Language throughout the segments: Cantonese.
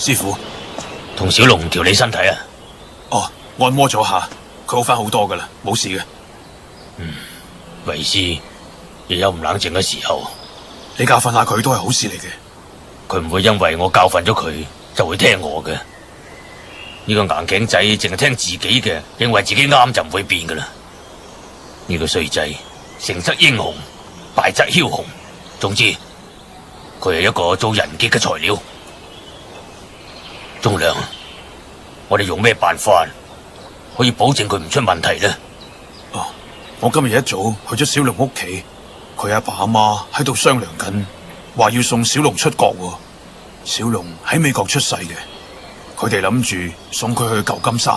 師傅，同小龍調理身體啊？哦，按摩咗下，佢好翻好多噶啦，冇事嘅。為師亦有唔冷靜嘅時候，你教訓下佢都係好事嚟嘅。佢唔會因為我教訓咗佢就會聽我嘅。呢個硬頸仔淨係聽自己嘅，認為自己啱就唔會變噶啦。呢個衰仔成則英雄，敗則梟雄。總之，佢係一個做人傑嘅材料。忠良，我哋用咩辦法可以保證佢唔出問題呢？哦，我今日一早去咗小龍屋企，佢阿爸阿媽喺度商量緊，話要送小龍出國喎。小龍喺美國出世嘅，佢哋諗住送佢去舊金山。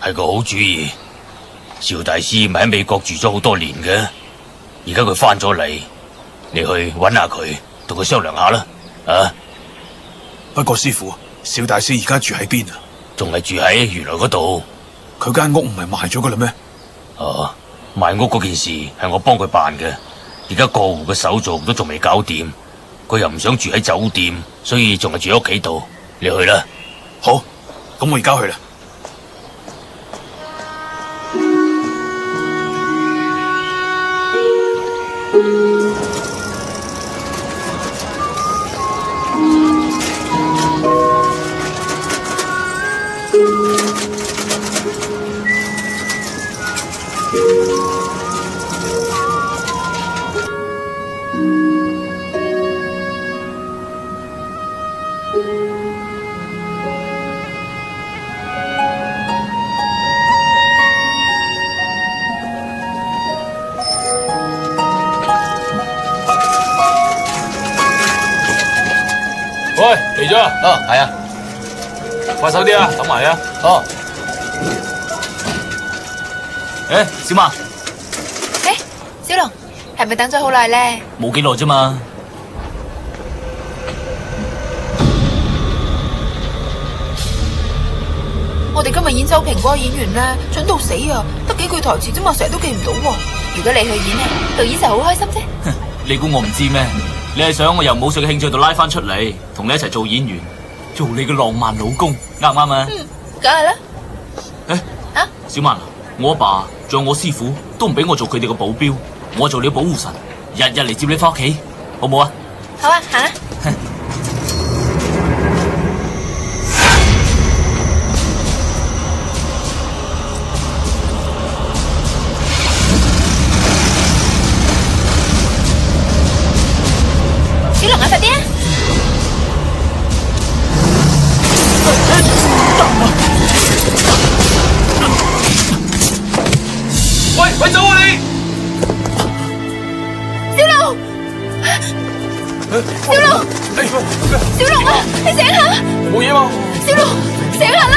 係個好主意。邵大師咪喺美國住咗好多年嘅，而家佢翻咗嚟，你去搵下佢，同佢商量下啦。啊！不過師傅，邵大師而家住喺邊啊？仲係住喺原來嗰度。佢間屋唔係賣咗噶啦咩？哦，賣屋嗰件事係我幫佢辦嘅，而家過戶嘅手續都仲未搞掂，佢又唔想住喺酒店，所以仲係住喺屋企度。你去啦。好，咁我而家去啦。喂，嚟咗啊！哦，係啊，快手啲啊，等埋啊！哦，小馬，小龍，係咪等咗好耐咧？冇幾耐啫嘛。我哋今日演周平嗰個演員咧，蠢到死啊！得幾句台詞啫嘛，成日都記唔到喎。如果你去演咧，導演就好開心啫。你估我唔知咩？你係想我由武術嘅興趣度拉翻出嚟，同你一齊做演員，做你嘅浪漫老公，啱唔啱啊？梗係啦。小曼，我阿爸仲有我師傅都唔俾我做佢哋嘅保鏢，我做你嘅保護神，日日嚟接你翻屋企，好唔好啊？好啊，行啊。小龍啊，快啲啊！喂，快走啊你！小龍，小龍，小龍啊，你醒下！冇嘢嘛？小龍，醒下啦！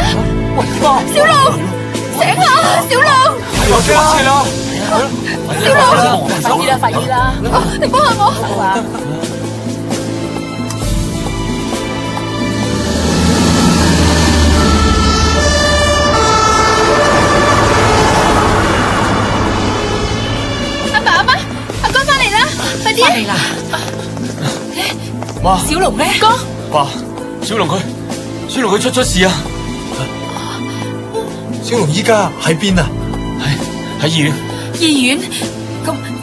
小龍，醒下！小龍，又幾多次啦？小龍，快啲啦，快啲啦！你幫下我。快啲嚟啦！媽，小龍咧？哥，爸，小龍佢出事啊！小龍依家喺邊啊？喺醫院。醫院？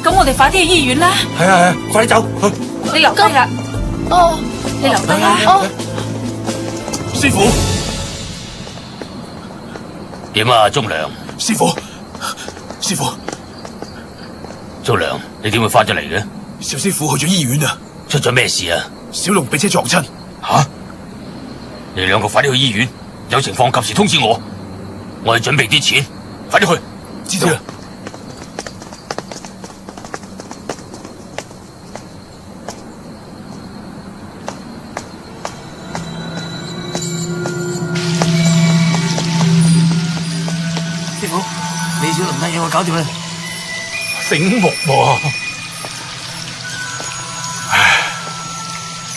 咁我哋快啲去醫院啦！係啊，快啲走！你留低啦。哦，你留低啦。哦，師傅，點啊，忠良？師傅，師傅，忠良，你點會翻咗嚟嘅？邵師傅去咗醫院啊！出咗咩事啊？小龍俾車撞親。吓！你兩個快啲去醫院，有情況及時通知我。我哋準備啲錢，快啲去。知道啦。師傅，李小龍嘅嘢我搞掂啦。醒目喎。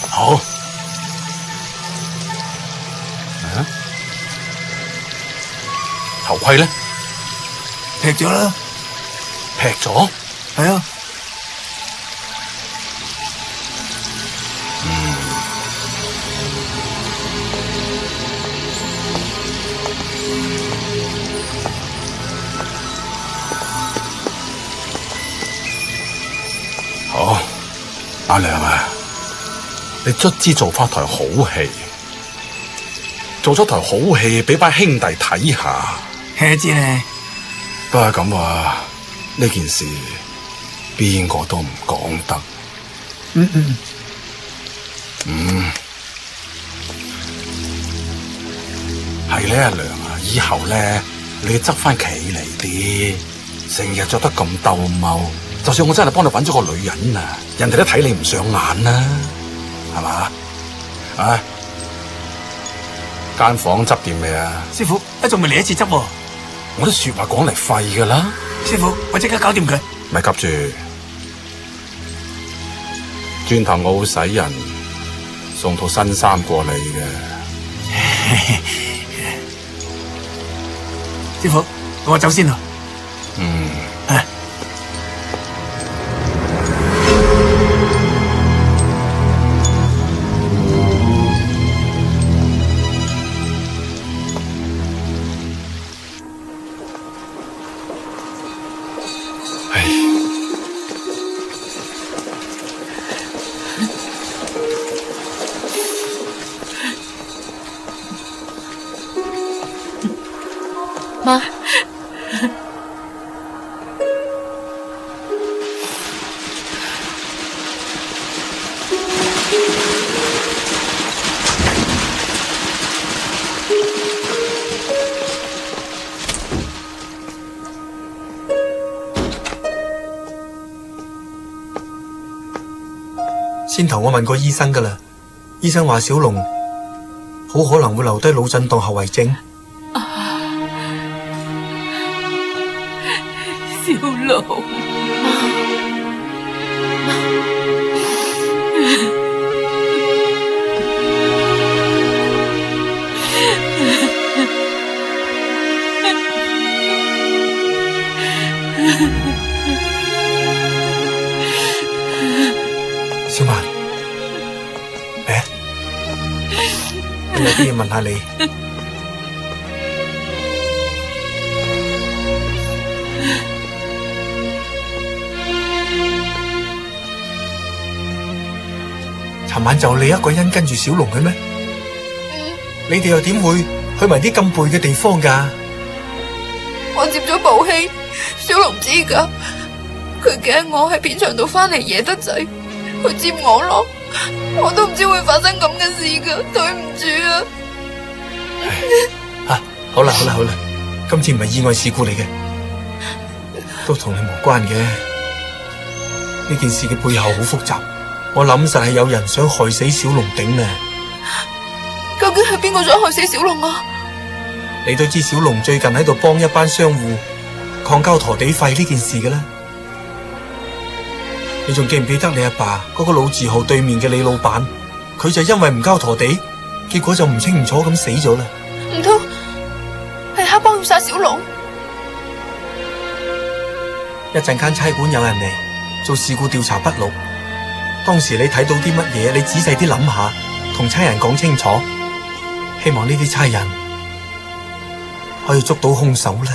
好。頭盔咧？劈咗啦。劈咗？係啊。阿娘啊，你卒之做翻台好戲，做咗台好戲俾班兄弟睇下。知咧，不過咁話，呢件事邊個都唔講得。係咧，阿娘啊，以後咧你要執翻企嚟啲，成日着得咁兜踎，就算我真係幫你揾咗個女人啊，人哋都睇你唔上眼啦，係嘛？啊，間房執掂未啊？師傅，仲未嚟一次執喎。我啲說話講嚟廢噶啦。師傅，我即刻搞掂佢。咪急住，轉頭我會使人送套新衫過嚟嘅。師傅，我走先啦。媽，先頭我問過醫生噶啦，醫生話小龍好可能會留低腦震盪後遺症。小龍，小曼，我有啲嘢問下你。尋晚就你一個人跟住小龍嘅咩？你哋又點會去埋啲咁背嘅地方㗎？我接咗部戲，小龍知噶，佢驚我喺片場度翻嚟夜得滯，佢接我咯。我都唔知會發生咁嘅事噶，對唔住啊！好啦，今次唔係意外事故嚟嘅，都同你無關嘅。呢件事嘅背後好複雜。我諗實係有人想害死小龍頂啊！究竟係邊個想害死小龍啊？你都知小龍最近喺度幫一班商戶抗交陀地費呢件事嘅啦。你仲記唔記得你阿爸嗰個老字號對面嘅李老闆，佢就因為唔交陀地，結果就唔清唔楚咁死咗啦。唔通係黑幫要殺小龍？一陣間差館有人嚟做事故調查筆錄。當時你睇到啲乜嘢？你仔細啲諗下，同差人講清楚。希望呢啲差人可以捉到兇手咧。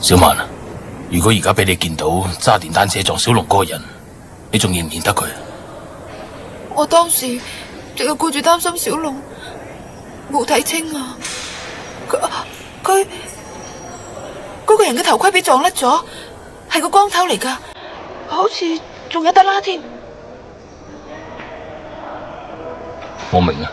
小曼啊，如果而家俾你見到揸電單車撞小龍嗰個人，你仲認唔認得佢？我當時淨係顧住擔心小龍。冇睇清啊！佢嗰個人嘅頭盔俾撞甩咗，係個光頭嚟噶，好似仲有得拉添。我明啊。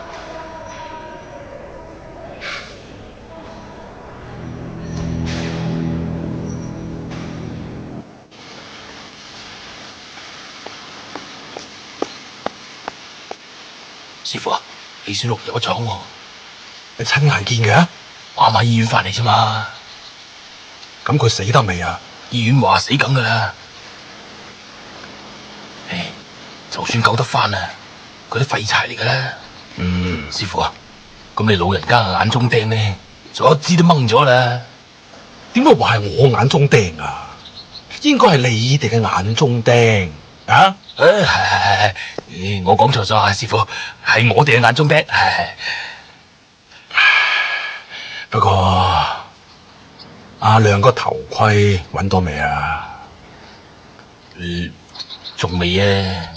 師傅啊，李小龍有咗喎。你親眼見嘅？我啱喺醫院翻嚟啫嘛。咁佢死得未啊？醫院話死梗噶啦。唉，就算救得翻啊，佢都廢柴嚟噶啦。師傅啊，咁你老人家嘅眼中釘呢，仲有一支都掹咗啦。點解話係我眼中釘啊？應該係你哋嘅眼中釘啊！我講錯咗啊，師傅，係我哋嘅眼中釘。不過阿亮個頭盔揾到未啊？仲未啊。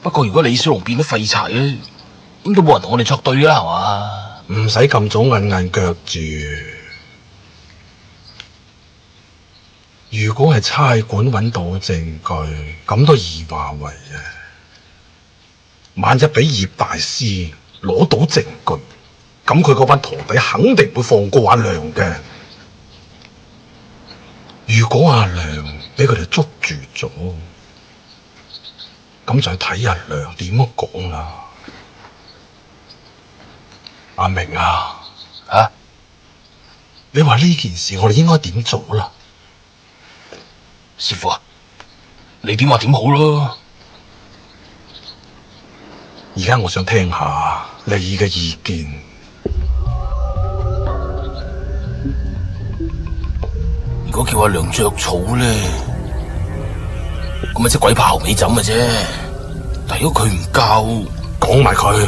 不過如果李小龍變咗廢柴咧，咁都冇人同我哋作對啦，係嘛？唔使咁早硬硬腳住。如果係差館揾到證據，咁都易話為啊。萬一俾葉大師攞到證據，咁佢嗰班徒弟肯定會放過阿亮嘅。如果阿亮俾佢哋捉住咗，咁就睇阿亮點樣講啦。阿明啊，你話呢件事我哋應該點做啦？師傅啊，你點話點好咯？而家我想聽下你嘅意見。如果叫阿亮着草咧，咁咪即鬼拍後尾枕嘅啫。但如果佢唔教，講埋佢。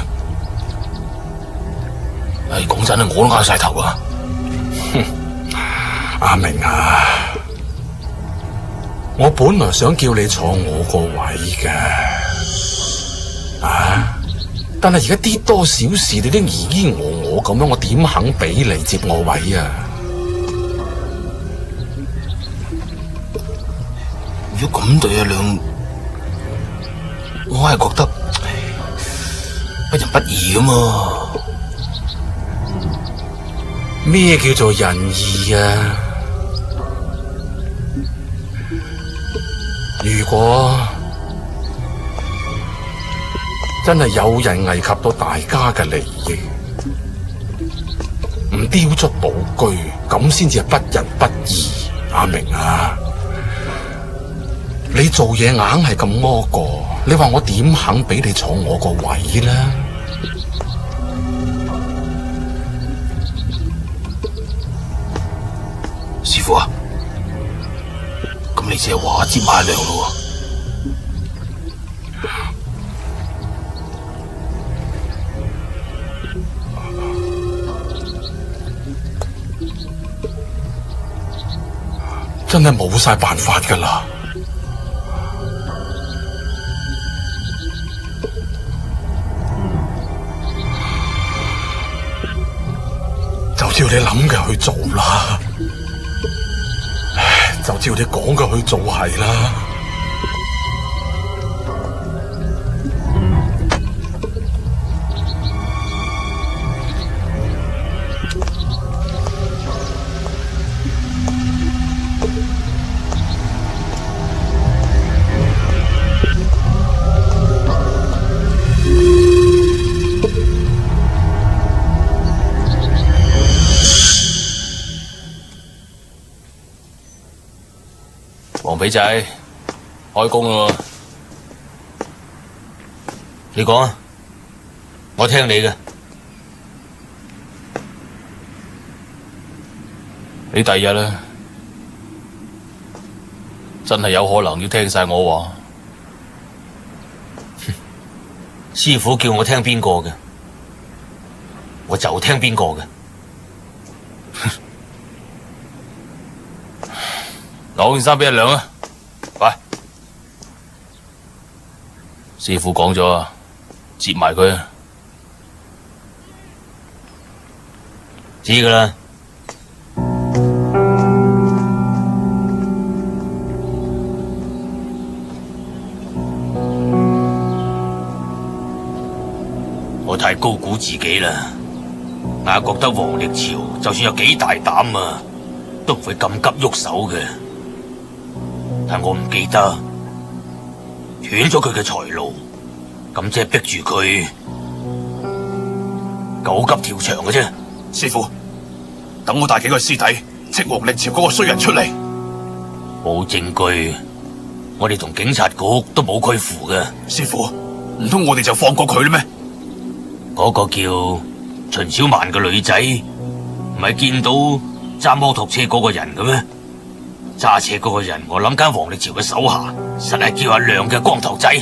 講真啦，我都拗晒頭啊！阿明啊，我本來想叫你坐我個位嘅，但係而家啲多少事你都疑疑我咁樣，我點肯俾你接我位啊？如果咁對阿亮，我係覺得不仁不義啊嘛。咩叫做仁義啊？如果真係有人危及到大家嘅利益，唔雕卒寶具，咁先至係不仁不義。阿明啊，你做嘢硬係咁屙過，你話我點肯俾你坐我個位呢？師傅啊，咁你只係話接埋阿亮咯？真係冇晒辦法噶啦！就照你諗嘅去做啦，就照你講嘅去做係啦。黃皮仔，開工咯！你講啊，我聽你嘅。你第日咧，真係有可能要聽晒我話。師傅叫我聽邊個嘅，我就聽邊個嘅。攞件衫俾阿亮啊！喂，師傅講咗啊，接埋佢啊！知噶啦。我太高估自己啦，硬覺得王力潮就算有幾大膽啊，都唔會咁急喐手嘅。但我唔記得斷咗佢嘅財路，咁即係逼住佢狗急跳牆嘅啫。師傅，等我帶幾個師弟斥王力潮嗰個衰人出嚟。冇證據，我哋同警察局都冇拘符嘅。師傅，唔通我哋就放過佢啦咩？嗰個叫秦小曼嘅女仔，唔係見到揸摩托車嗰個人嘅咩？揸車嗰個人，我諗間王力潮嘅手下，實係叫阿亮嘅光頭仔。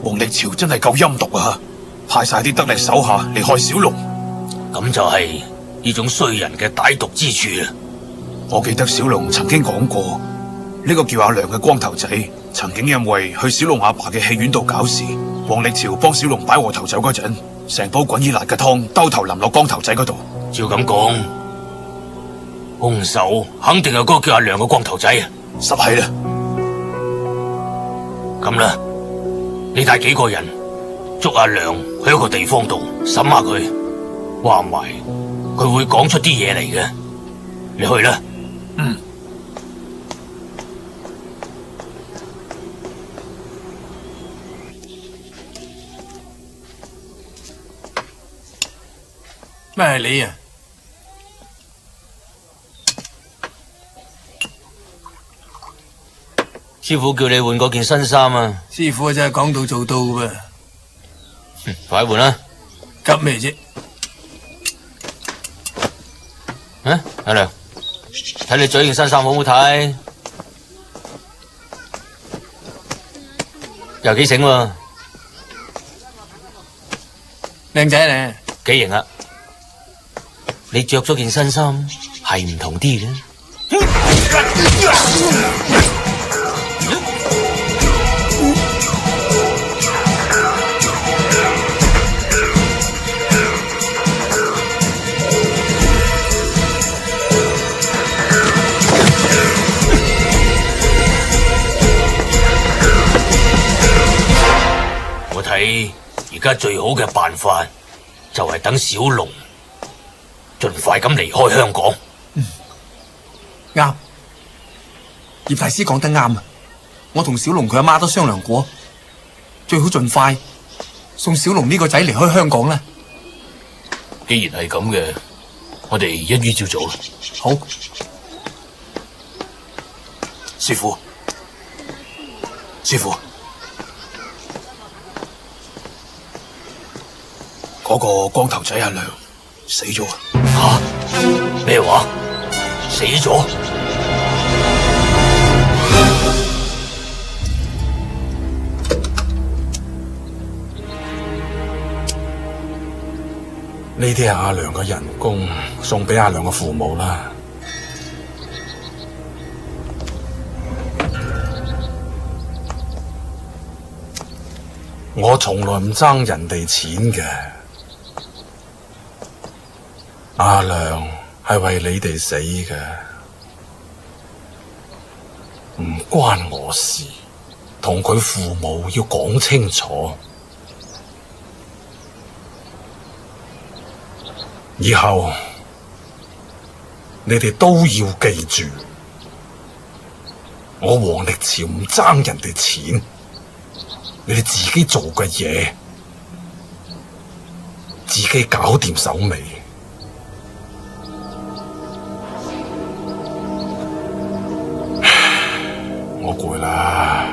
王力潮真係夠陰毒啊！派晒啲得力手下嚟害小龍。咁就係呢種衰人嘅歹毒之處啊！我記得小龍曾經講過，呢個叫阿良嘅光頭仔，曾經因為去小龍阿爸嘅戲院度搞事，王力朝幫小龍擺和頭酒嗰陣，成煲滾熱辣嘅湯兜頭淋落光頭仔嗰度。照咁講，兇手肯定係嗰個叫阿良嘅光頭仔啊！實係啦。咁啦，你帶幾個人捉阿良去一個地方度審下佢，話埋佢會講出啲嘢嚟嘅。你去啦。嗯。咩係你啊？師傅叫你換嗰件新衫啊！師傅真係講到做到噃。快換啦！急咩啫？啊，阿良，睇你着件新衫好唔好睇？又幾醒喎！靚仔咧，幾型啊！你着咗件新衫係唔同啲嘅。我睇而家最好嘅辦法就係等小龍盡快咁離開香港。啱，葉大師講得啱啊！我同小龍佢阿媽都商量過，最好盡快送小龍呢個仔離開香港啦。既然係咁嘅，我哋一於照做啦。好，師傅，師傅，嗰個光頭仔阿良死咗啊！吓？咩話？死咗？呢啲係阿良嘅人工，送俾阿良嘅父母啦。我從來唔爭人哋錢嘅，阿良係為你哋死嘅，唔關我事，同佢父母要講清楚。以後你哋都要記住，我王力朝唔爭人哋錢，你哋自己做嘅嘢，自己搞掂手尾。我攰啦。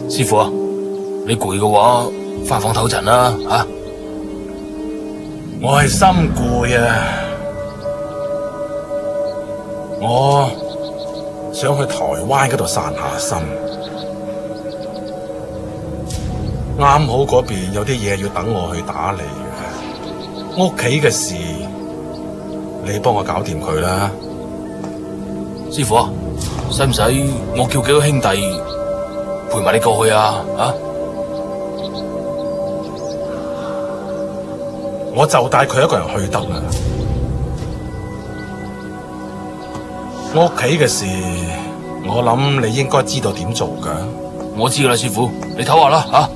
師傅啊，你攰嘅話，返房唞陣啦吓。我係心攰啊！我想去台灣嗰度散下心。啱好嗰邊有啲嘢要等我去打理嘅，屋企嘅事你幫我搞掂佢啦。師傅啊，使唔使我叫幾個兄弟陪埋你過去啊？啊！我就帶佢一個人去得啦。我屋企嘅事，我諗你應該知道點做噶。我知噶啦，師傅，你唞下啦吓。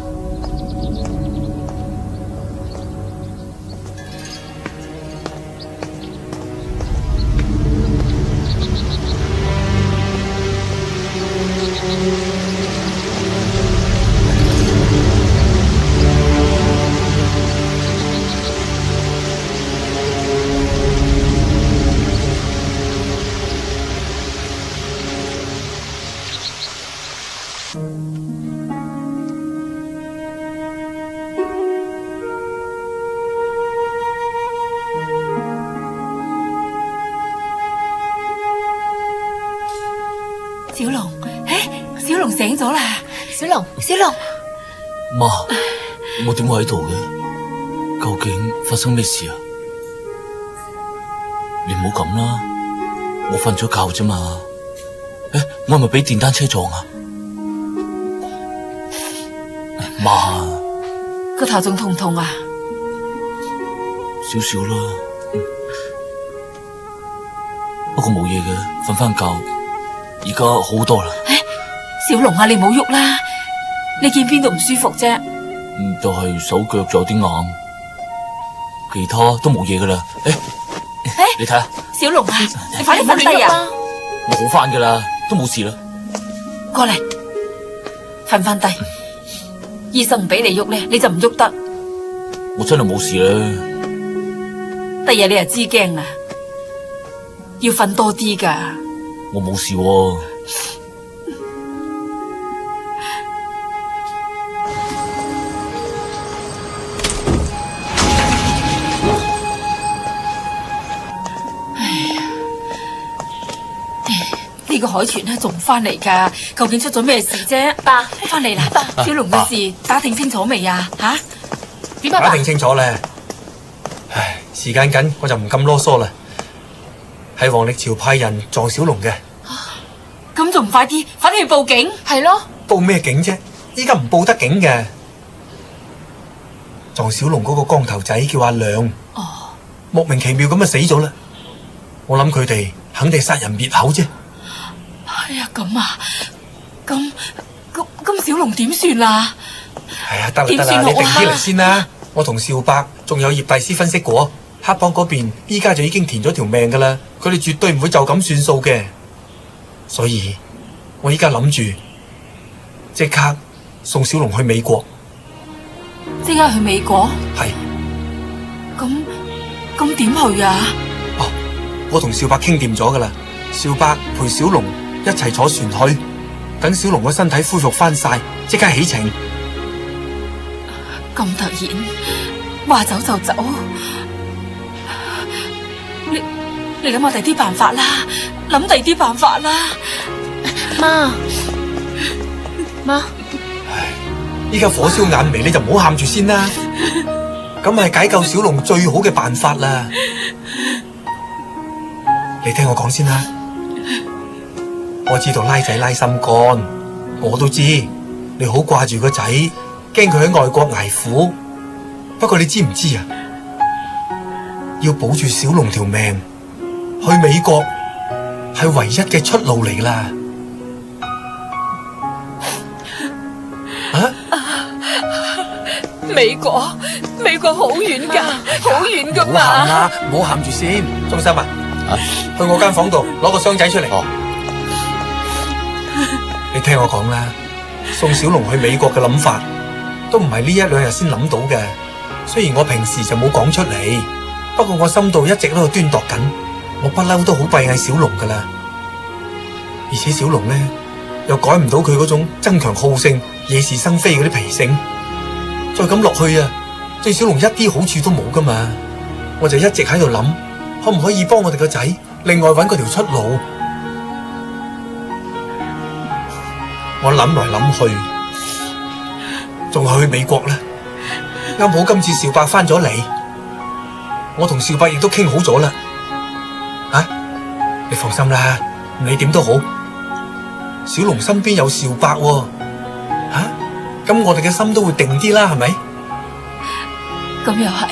醒咗啦。小龍，小龍，媽，我點會喺度嘅？究竟發生咩事啊？你唔好咁啦，我瞓咗覺啫嘛。我係咪俾電單車撞啊？媽，個頭仲痛唔痛啊？少少啦，不過冇嘢嘅，瞓翻覺，而家好多啦。小龍啊，你唔好喐啦，你見邊度唔舒服啫？就係手腳仲有啲硬，其他都冇嘢噶啦。你睇下，小龍啊，你快啲瞓低啊！我好翻噶啦，都冇事啦。過嚟，瞓翻低。醫生唔俾你喐咧，你就唔喐得。我真係冇事啦。第日你就知驚啦，要瞓多啲噶。我冇事喎。呢個海豚咧仲唔翻嚟噶？究竟出咗咩事啫？爸，翻嚟啦！小龍嘅事打聽清楚未啊？吓？點啊？打聽清楚咧。唉，時間緊，我就唔咁囉嗦啦。係王力朝派人撞小龍嘅。咁仲唔快啲去報警？係咯，報咩警啫？依家唔報得警嘅。撞小龍嗰個光頭仔叫阿亮。莫名其妙咁就死咗啦。我諗佢哋肯定殺人滅口啫。哎呀，咁啊，咁小龍點算啊？係啊，得啦得啦，你定啲嚟先啦。我同少伯仲有葉大師分析過，黑幫嗰邊依家就已經填咗條命噶啦，佢哋絕對唔會就咁算數嘅。所以我依家諗住即刻送小龍去美國。即刻去美國？係。咁點去啊？哦，我同少伯傾掂咗噶啦，少伯陪小龍一齊坐船去，等小龍個身體恢復翻晒，即刻起程。咁突然，話走就走，你諗下第啲辦法啦，諗第啲辦法啦。媽，唉，依家火燒眼眉，你就唔好喊住先啦。咁係解救小龍最好嘅辦法啦。你聽我講先啦。我知道拉仔拉心肝，我都知你好掛住個仔，驚佢喺外國捱苦。不過你知唔知啊？要保住小龍條命，去美國係唯一嘅出路嚟啦。美國好遠噶，好遠噶唔好喊啦，唔好喊住先。中心啊，去我間房度攞個箱仔出嚟。你聽我講啦，送小龍去美國嘅諗法，都唔係呢一兩日先諗到嘅。雖然我平時就冇講出嚟，不過我心度一直喺度端度緊。我不嬲都好閉翳小龍噶啦，而且小龍咧又改唔到佢嗰種爭強好勝、惹是生非嗰啲脾性。再咁落去啊，對小龍一啲好處都冇噶嘛。我就一直喺度諗，可唔可以幫我哋個仔另外搵嗰條出路？我諗來諗去，仲係去美國啦。啱好今次少伯翻咗嚟，我同少伯亦都傾好咗啦。你放心啦，唔理點都好，小龍身邊有少伯喎。咁我哋嘅心都會定啲啦，係咪？咁又係，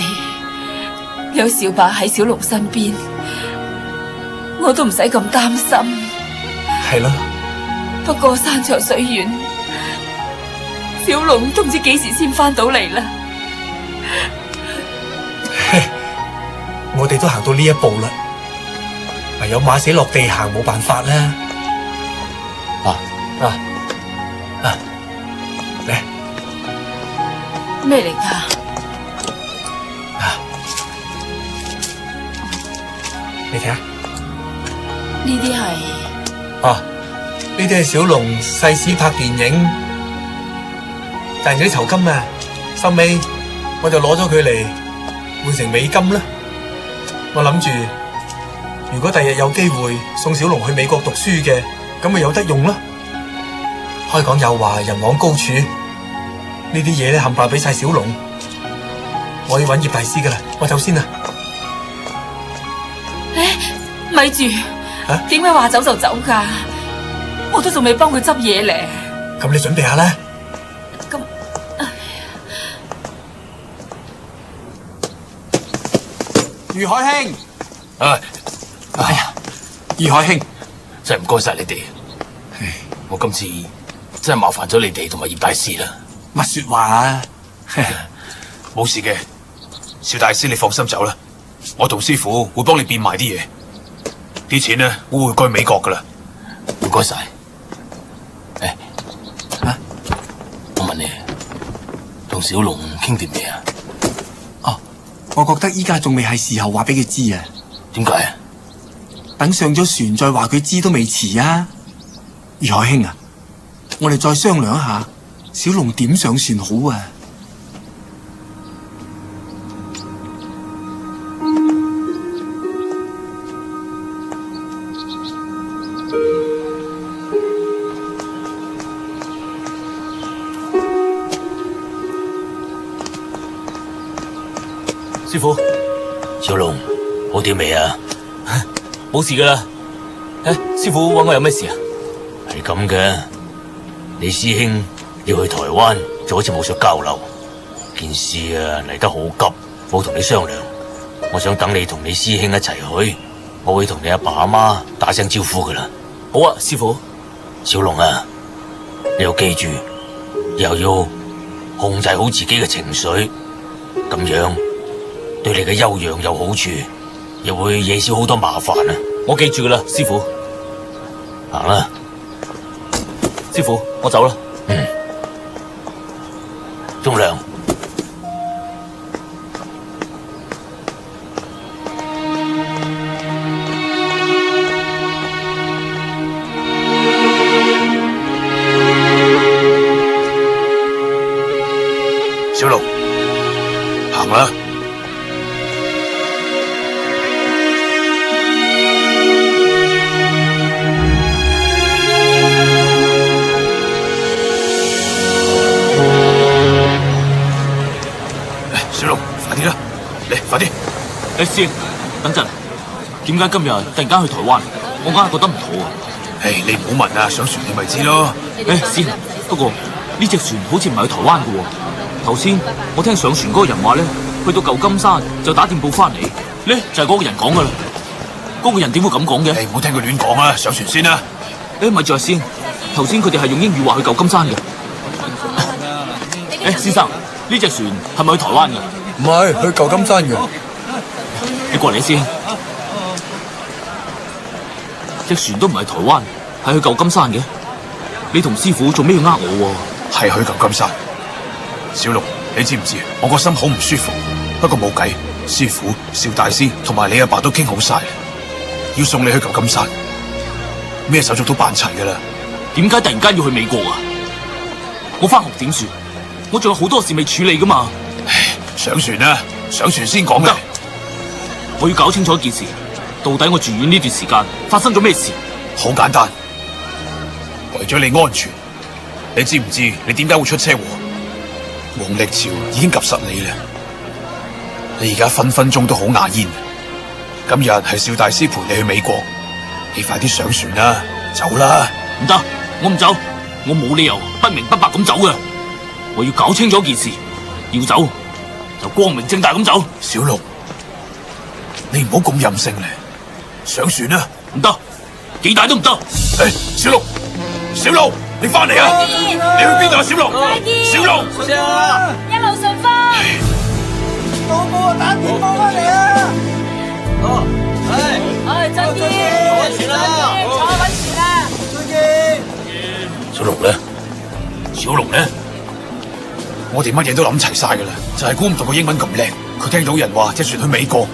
有小伯喺小龍身邊，我都唔使咁擔心。係咯。不過山長水遠，小龍都唔知幾時先翻到嚟啦。我哋都行到呢一步啦，唯有馬死落地行，冇辦法啦。嚟咩嚟噶？你睇下，呢啲係呢啲係小龍細時拍電影賺咗啲酬金啊！收尾我就攞咗佢嚟換成美金啦。我諗住，如果第日有機會送小龍去美國讀書嘅，咁咪有得用咯。開講又話人往高處，呢啲嘢咧冚唪唥俾晒小龍。我要揾葉大師噶啦，我走先啦。咪住，點解話走就走噶？我都仲未幫佢執嘢咧。咁你準備下啦。咁，余海兄，哎呀，余海兄，真係唔該晒你哋。我今次真係麻煩咗你哋同埋葉大師啦。乜說話啊？冇事嘅，邵大師你放心走啦，我同師傅會幫你變賣啲嘢，啲錢呢會匯過去美國噶啦。唔該晒。我問你，同小龍傾掂未啊？哦，我覺得依家仲未係時候話俾佢知啊。點解啊？等上咗船再話佢知都未遲啊。余海兄啊，我哋再商量一下，小龍點上船好啊？師傅，小龍好啲未啊？冇事噶啦。師傅揾我有咩事啊？係咁嘅，你師兄要去台灣做一次武術交流，件事啊嚟得好急，冇同你商量。我想等你同你師兄一齊去，我會同你阿爸阿媽打聲招呼噶啦。好啊，師傅。小龍啊，你要記住，又要控制好自己嘅情緒，咁樣對你嘅休養有好處，又會惹少好多麻煩啊！我記住噶啦，師傅。行啦，師傅，我走啦。鐘良，小龍，行啦。小龍，快啲啦，嚟，快啲！師兄，等陣，點解今日突然間去台灣？我硬係覺得唔妥啊！你唔好問啊，上船你咪知咯。師兄，不過呢隻船好似唔係去台灣噶喎。頭先我聽上船嗰個人話咧，去到舊金山就打電報翻嚟，咧就係嗰個人講噶啦。嗰個人點會咁講嘅？唔好聽佢亂講啊，上船先啦。咪住先，頭先佢哋係用英語話去舊金山嘅。先生，呢隻船係咪去台灣嘅？唔係，去舊金山嘅。你過嚟先。隻船都唔係台灣，係去舊金山嘅。你同師傅做咩要呃我？係去舊金山。小龍，你知唔知？我個心好唔舒服，不過冇計，師傅、邵大師同埋你阿爸都傾好晒，要送你去舊金山，咩手續都辦齊噶啦。點解突然間要去美國啊？我翻學點算？我仲有好多事未處理噶嘛。上船啦，上船先講嘅。我要搞清楚一件事，到底我住院呢段時間發生咗咩事？好簡單，為咗你安全，你知唔知你點解會出車禍？黃歷朝已經及實你啦，你而家分分鐘都好牙煙。今日係邵大師陪你去美國，你快啲上船啦，走啦！唔得，我唔走，我冇理由不明不白咁走嘅。我要搞清楚件事，要走就光明正大咁走。小龍，你唔好咁任性咧，上船啦！唔得，幾大都唔得。小龍，小龍，你翻嚟啊！你去邊度啊？小龍，小龍，一路順風。老母啊，打電報翻嚟啊！再見，坐船啦，坐穩船啦。再見。小龍呢？小龍呢？我哋乜嘢都諗齊晒噶啦，就係估唔到個英文咁叻。佢聽到人話隻船去美國，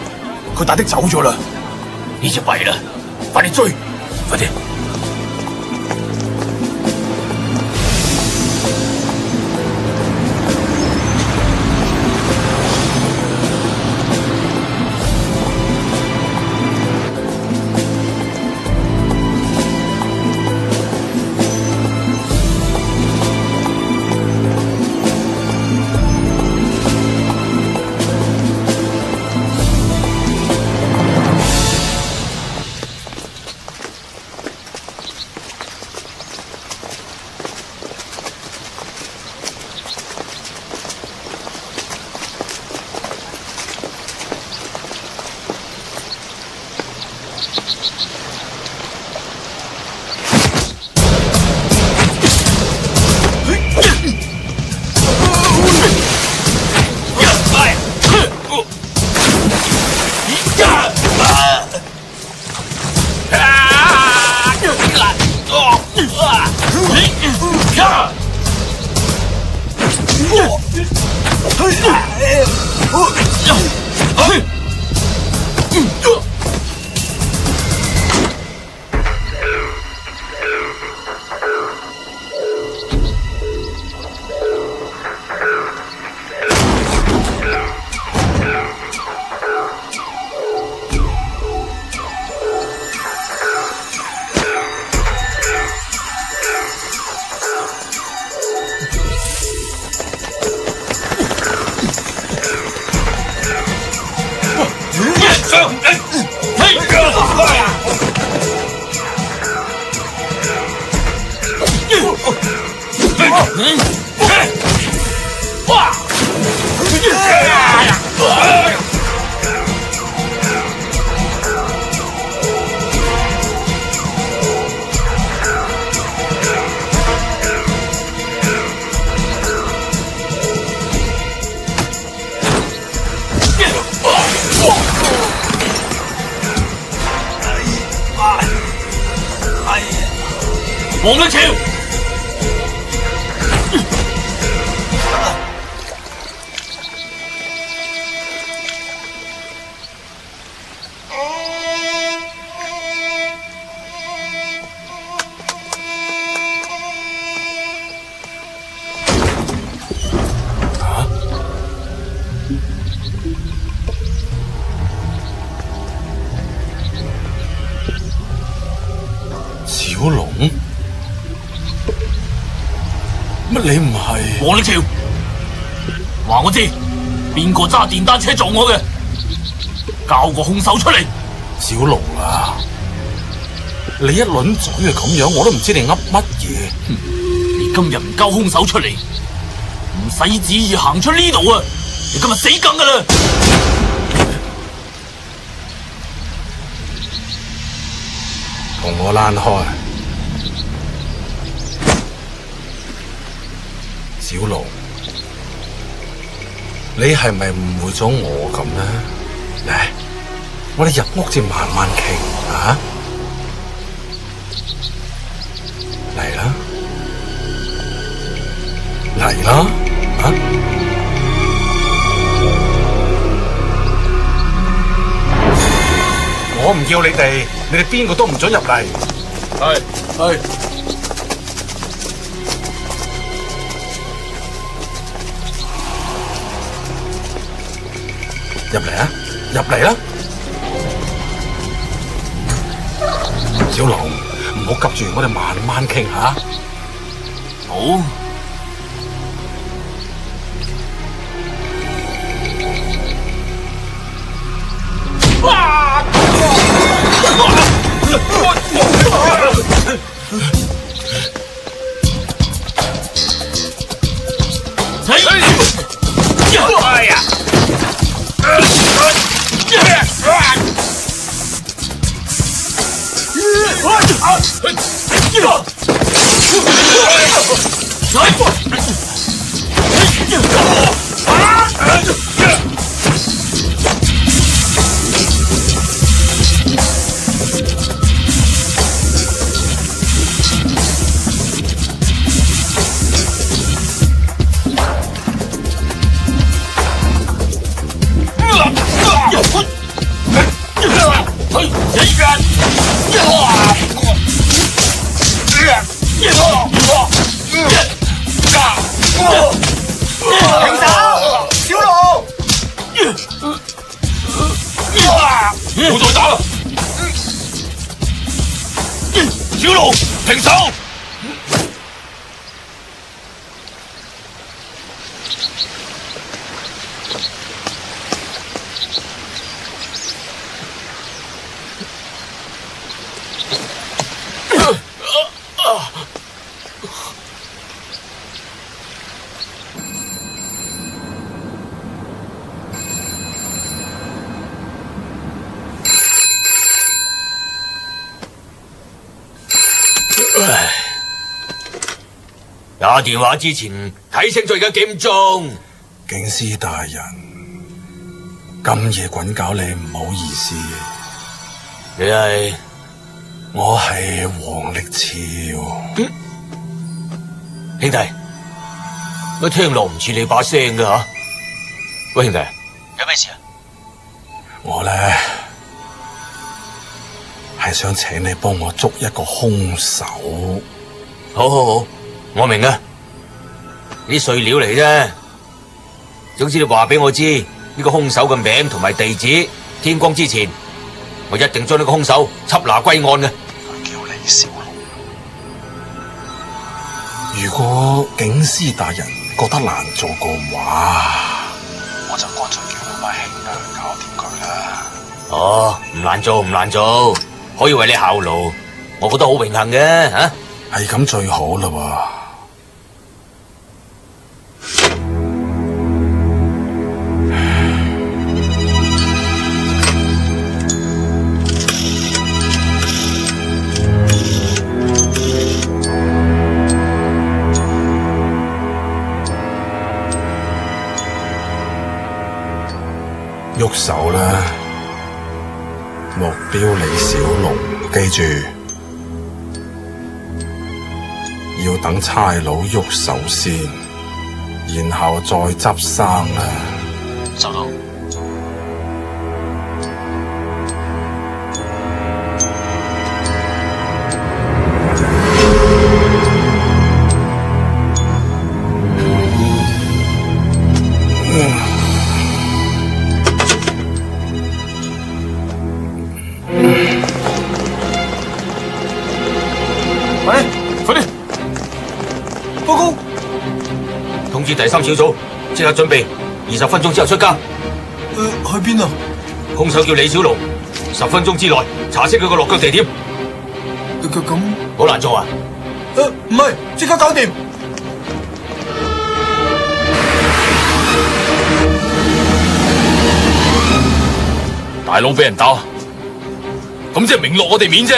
佢打的走咗啦。呢隻弊啦，快啲追，快啲！王一潮，小龍，乜你唔係？王力潮，話我知邊個揸電單車撞我嘅，交個兇手出嚟。小龍啊，你一輪嘴係咁樣，我都唔知你噏乜嘢。你今日唔交兇手出嚟，唔使旨意行出呢度啊！你今日死梗噶啦！同我躝開，小龍，你係咪誤會咗我咁呢？嚟，我哋入屋至慢慢傾啊！嚟啦，嚟啦，啊！我唔要你哋邊個都唔准入嚟。係。入嚟啊！入嚟啦！小龍，唔好急住，我哋慢慢傾下。好。打電話之前睇清楚而家幾點鐘？警司大人，咁夜滾搞你唔好意思。你係？我係王力潮。兄弟，我聽落唔似你把聲噶吓。喂，兄弟，有咩事啊？我呢係想請你幫我捉一個兇手。好，我明啊，啲碎料嚟啫。總之你話俾我知呢個兇手嘅名同埋地址，天光之前，我一定將呢個兇手緝拿歸案嘅。佢叫李小龍。如果警司大人覺得難做嘅話，我就乾脆叫我班兄弟去搞掂佢啦。哦，唔難做，唔難做，可以為你效勞，我覺得好榮幸嘅吓。係咁最好啦喎。喐手啦，目標李小龍，記住要等差佬喐手先，然後再執生啊！收到。通知第3小組，即刻準備，20分鐘之後出街。去邊啊？兇手叫李小龍，10分鐘之內查清佢個落腳地點。咁好難做啊？唔係，即刻搞掂。大佬俾人打，咁即係明落我哋面啫。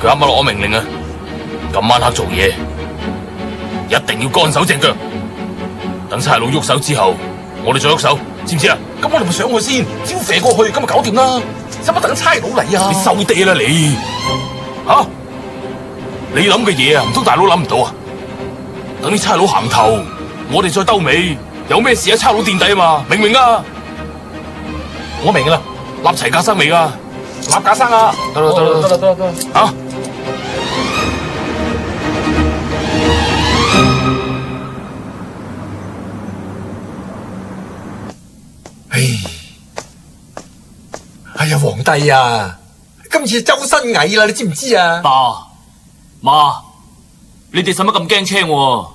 佢啱啱落我命令啊！今晚黑做嘢，一定要乾手淨腳。等差佬喐手之後，我哋再喐手，知唔知啊？咁我哋咪上去先，招射過去，咁咪搞掂啦。使乜等差佬嚟啊？你收嗲啦你！吓，你諗嘅嘢啊，唔通大佬諗唔到啊？等啲差佬行頭，我哋再兜尾，有咩事啊？差佬墊底啊嘛，明唔明啊？我明啦，立齊架生未啊？立架生啊！得啦，啊！哎呀，皇帝啊，今次周身蟻啦，你知唔知啊？爸媽，你哋使乜咁驚青喎？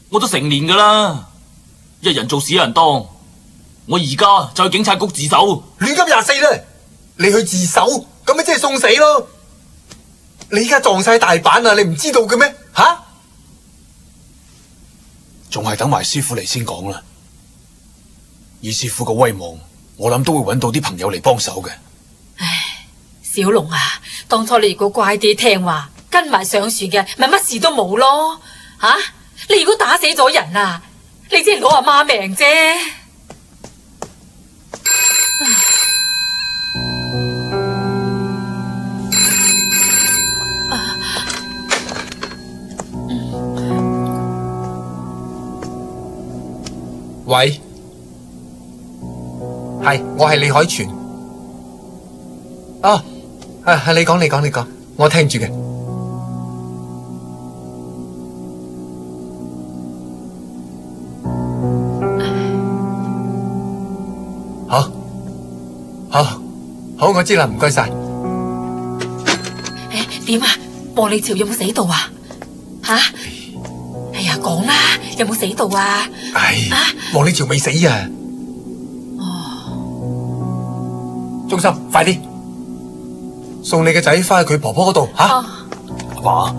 我都成年噶啦，一人做事一人當。我而家就去警察局自首。亂噏24啦！你去自首，咁咪即係送死咯！你而家撞晒大板啊，你唔知道嘅咩？吓？仲係等埋師傅嚟先講啦。以師傅個威望，我諗都會揾到啲朋友嚟幫手嘅。唉，小龍啊，當初你如果乖啲聽話，跟埋上船嘅，咪乜事都冇咯。吓，你如果打死咗人啊，你只係攞阿媽命啫。喂，係，我係李海泉。啊，係你講，我聽住嘅。好，我知啦，唔該晒。點啊？玻璃潮有冇死到啊？吓？哎呀，講啦，有冇死到啊？黃李潮未死啊！忠心，快啲送你個仔翻去佢婆婆嗰度吓。阿爸，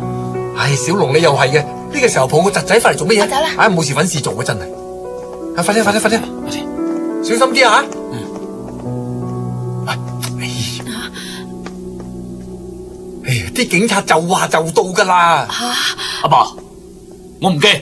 小龍你又係嘅，呢個時候抱個侄仔翻嚟做乜嘢？走啦！冇事搵事做啊，真係。快啲，小心啲啊！啲警察就話就到噶啦。阿爸，我唔驚。